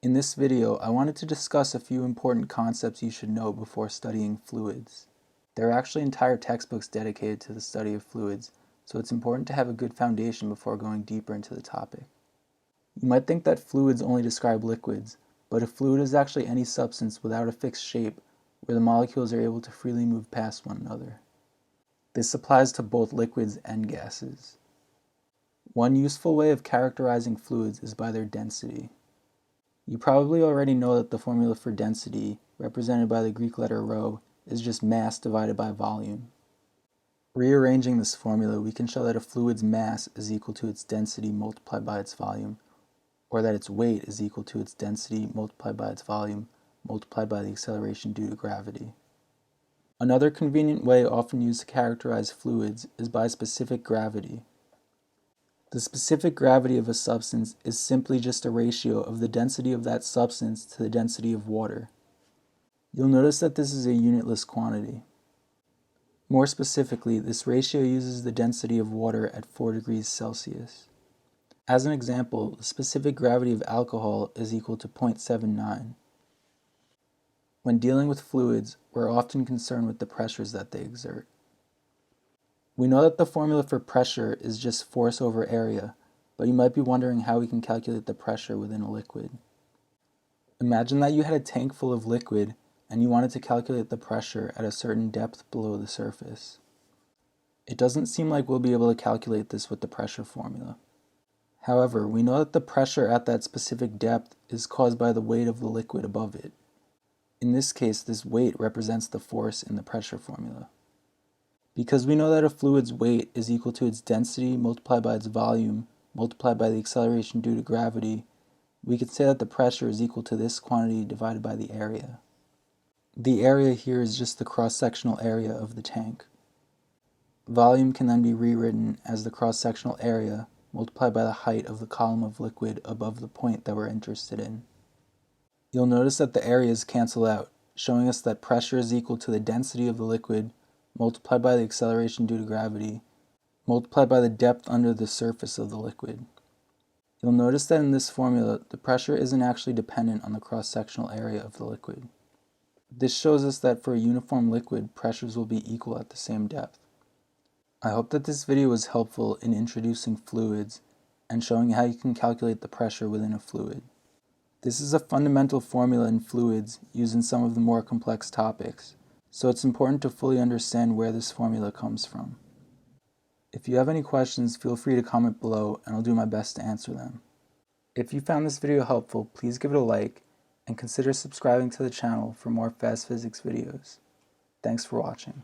In this video, I wanted to discuss a few important concepts you should know before studying fluids. There are actually entire textbooks dedicated to the study of fluids, so it's important to have a good foundation before going deeper into the topic. You might think that fluids only describe liquids, but a fluid is actually any substance without a fixed shape where the molecules are able to freely move past one another. This applies to both liquids and gases. One useful way of characterizing fluids is by their density. You probably already know that the formula for density, represented by the Greek letter rho, is just mass divided by volume. Rearranging this formula, we can show that a fluid's mass is equal to its density multiplied by its volume, or that its weight is equal to its density multiplied by its volume, multiplied by the acceleration due to gravity. Another convenient way often used to characterize fluids is by specific gravity. The specific gravity of a substance is simply just a ratio of the density of that substance to the density of water. You'll notice that this is a unitless quantity. More specifically, this ratio uses the density of water at 4 degrees Celsius. As an example, the specific gravity of alcohol is equal to 0.79. When dealing with fluids, we're often concerned with the pressures that they exert. We know that the formula for pressure is just force over area, but you might be wondering how we can calculate the pressure within a liquid. Imagine that you had a tank full of liquid and you wanted to calculate the pressure at a certain depth below the surface. It doesn't seem like we'll be able to calculate this with the pressure formula. However, we know that the pressure at that specific depth is caused by the weight of the liquid above it. In this case, this weight represents the force in the pressure formula. Because we know that a fluid's weight is equal to its density multiplied by its volume multiplied by the acceleration due to gravity, we could say that the pressure is equal to this quantity divided by the area. The area here is just the cross-sectional area of the tank. Volume can then be rewritten as the cross-sectional area multiplied by the height of the column of liquid above the point that we're interested in. You'll notice that the areas cancel out, showing us that pressure is equal to the density of the liquid multiplied by the acceleration due to gravity, multiplied by the depth under the surface of the liquid. You'll notice that in this formula, the pressure isn't actually dependent on the cross-sectional area of the liquid. This shows us that for a uniform liquid, pressures will be equal at the same depth. I hope that this video was helpful in introducing fluids and showing how you can calculate the pressure within a fluid. This is a fundamental formula in fluids used in some of the more complex topics, so it's important to fully understand where this formula comes from. If you have any questions, feel free to comment below and I'll do my best to answer them. If you found this video helpful, please give it a like and consider subscribing to the channel for more fast physics videos. Thanks for watching.